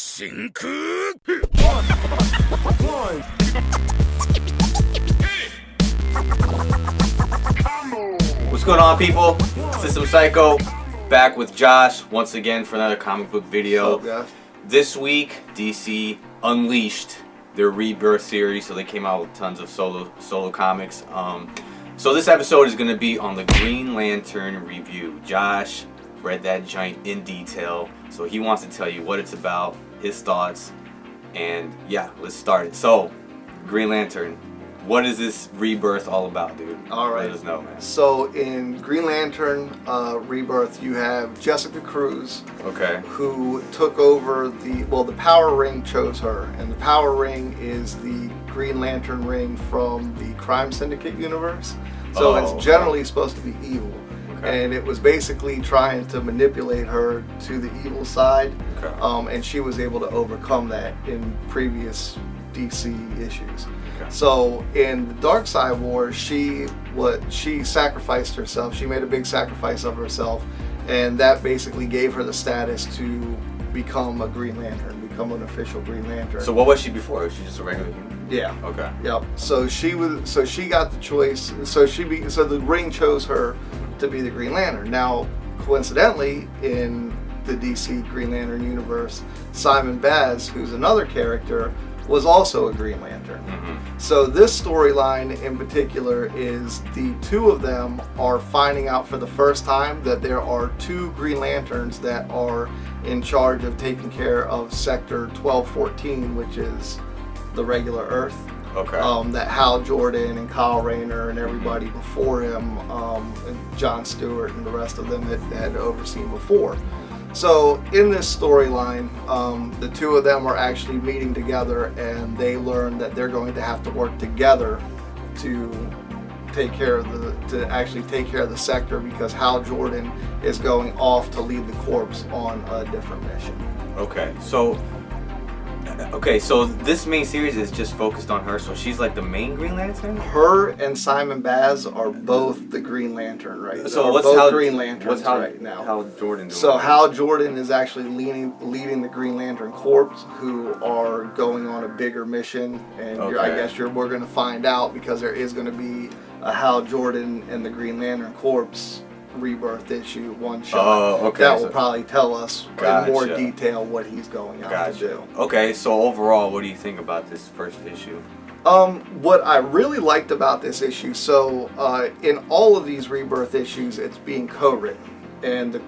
真空 What's going on, people? System Psycho back with Josh once again for another comic book video. What's up, guys? This week, DC unleashed their Rebirth series, so they came out with tons of solo comics. So this episode is going to be on the Green Lantern review. Josh read that giant in detail, so he wants to tell you what it's about, his thoughts, and yeah, let's start it. So, Green Lantern, what is this Rebirth all about, dude? All right. Let us know, man. So in Green Lantern Rebirth, you have Jessica Cruz, Okay. who took over the Power Ring chose her, and the Power Ring is the Green Lantern ring from the Crime Syndicate universe. So it's generally supposed to be evil. Okay. And it was basically trying to manipulate her to the evil side, Okay. and she was able to overcome that in previous DC issues. Okay. So in the Dark Side War, she sacrificed herself. She made a big sacrifice of herself, and that basically gave her the status to become a Green Lantern, become an official Green Lantern. So what was she before? Was she just a regular human? Yeah. Okay. Yep. So she got the choice. So the ring chose her to be the Green Lantern. Now, coincidentally, in the DC Green Lantern universe, Simon Baz, who's another character, was also a Green Lantern. Mm-hmm. So this storyline in particular is the two of them are finding out for the first time that there are two Green Lanterns that are in charge of taking care of Sector 1214, which is the regular Earth. Okay. That Hal Jordan and Kyle Rayner and everybody before him, and John Stewart and the rest of them had overseen before. So in this storyline, the two of them are actually meeting together, and they learn that they're going to have to work together to actually take care of the sector, because Hal Jordan is going off to lead the Corps on a different mission. Okay, so this main series is just focused on her, so she's like the main Green Lantern? Her and Simon Baz are both the Green Lantern right now. So what's both Hal, Green Lanterns what's Hal, right now. Hal Jordan doing? So Hal Jordan is actually leading the Green Lantern Corps, who are going on a bigger mission, and we're going to find out, because there is going to be a Hal Jordan and the Green Lantern Corps Rebirth issue, one shot. Oh, okay. That will probably tell us in more Gotcha. detail what he's going out to do. Okay, so overall, what do you think about this first issue? What I really liked about this issue, so in all of these Rebirth issues, it's being co-written, and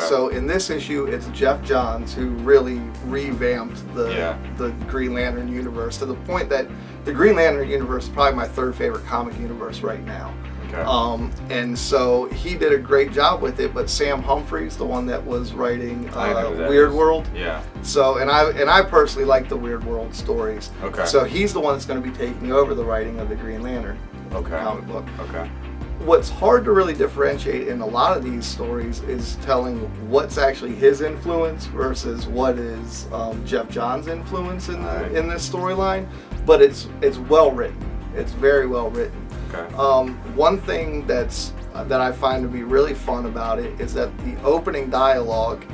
so in this issue, it's Jeff Johns who really revamped the Green Lantern universe, to the point that the Green Lantern universe is probably my third favorite comic universe right now. Okay. And so he did a great job with it, but Sam Humphries, the one that was writing Weird World. Yeah. So, and I personally like the Weird World stories. Okay. So he's the one that's going to be taking over the writing of the Green Lantern comic book. Okay. What's hard to really differentiate in a lot of these stories is telling what's actually his influence versus what is Jeff Johns' influence in this storyline. But it's well written. It's very well written. Okay. One thing that I find to be really fun about it is that the opening dialogue,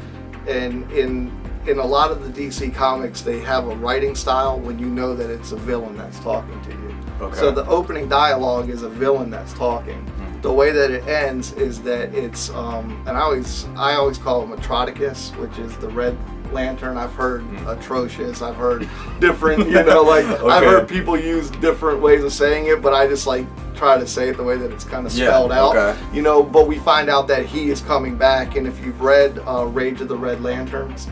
and in a lot of the DC comics, they have a writing style when you know that it's a villain that's talking to you. Okay. So the opening dialogue is a villain that's talking. Mm-hmm. The way that it ends is that it's and I always call him Atronicus, which is the Red Lantern. I've heard atrocious. I've heard different, I've heard people use different ways of saying it, but I just try to say it the way that it's kind of spelled out. Okay. But we find out that he is coming back, and if you've read Rage of the Red Lanterns,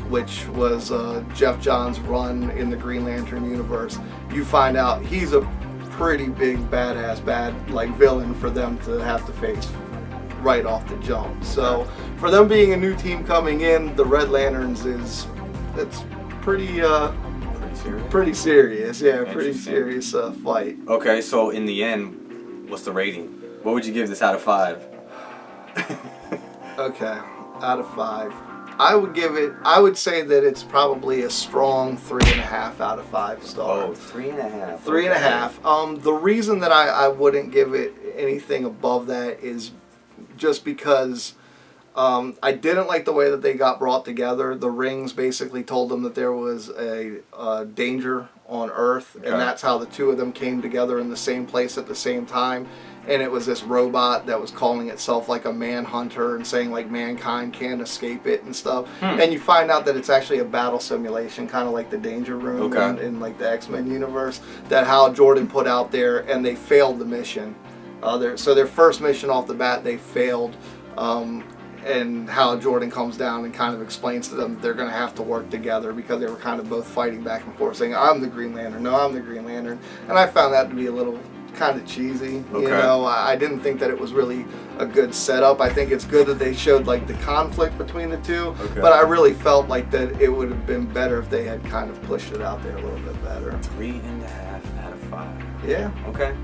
which was Jeff Johns' run in the Green Lantern universe, you find out he's a pretty big badass villain for them to have to face right off the jump. So for them being a new team coming in, the Red Lanterns it's pretty serious. Pretty serious. Yeah, pretty serious fight. Okay, so in the end, what's the rating? What would you give this out of 5? Okay, out of 5. I would say that it's probably a strong 3.5 out of 5 stars. Oh, 3.5. 3.5. The reason that I wouldn't give it anything above that is just because I didn't like the way that they got brought together. The rings basically told them that there was a danger on Earth, Okay. and that's how the two of them came together in the same place at the same time. And it was this robot that was calling itself like a manhunter and saying like mankind can't escape it and stuff. And you find out that it's actually a battle simulation, kind of like the Danger Room in like the X-Men universe, that Hal Jordan put out there, and they failed the mission. So their first mission off the bat, they failed. And Hal Jordan comes down and kind of explains to them that they're going to have to work together because they were kind of both fighting back and forth, saying, I'm the Green Lantern, no, I'm the Green Lantern. And I found that to be a little kind of cheesy. You know, I didn't think that it was really a good setup. I think it's good that they showed like the conflict between the two, but I really felt like that it would have been better if they had kind of pushed it out there a little bit better. 3.5 out of 5. Yeah. Okay.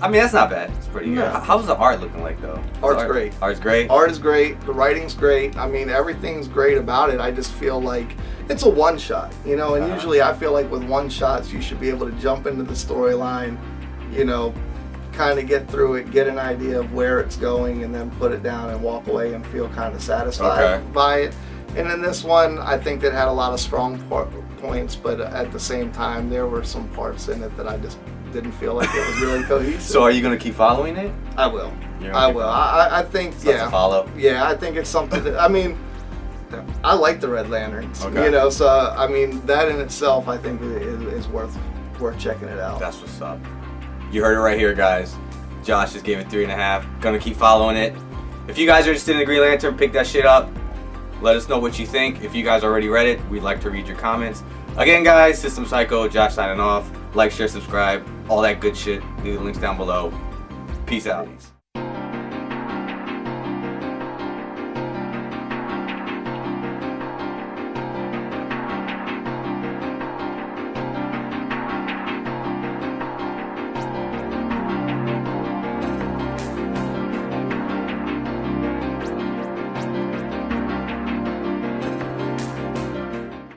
I mean, that's not bad. It's pretty good. No. How's the art looking like, though? Art's great. Art's great? Art is great. The writing's great. I mean, everything's great about it. I just feel like it's a one-shot, you know, and usually I feel like with one-shots, you should be able to jump into the storyline, you know, kind of get through it, get an idea of where it's going, and then put it down and walk away and feel kind of satisfied by it. And in this one, I think that had a lot of strong points, but at the same time, there were some parts in it that I just didn't feel like it was really cohesive. So are you going to keep following it? I will. I will. I think, so yeah. Follow. Yeah, I think it's something that, I mean, I like the Red Lanterns, you know, so, I mean, that in itself, I think is worth checking it out. That's what's up. You heard it right here, guys. Josh just gave it 3.5. Gonna keep following it. If you guys are interested in the Green Lantern, pick that shit up. Let us know what you think. If you guys already read it, we'd like to read your comments. Again, guys, System Psycho, Josh signing off. Like, share, subscribe, all that good shit. Leave the links down below. Peace out.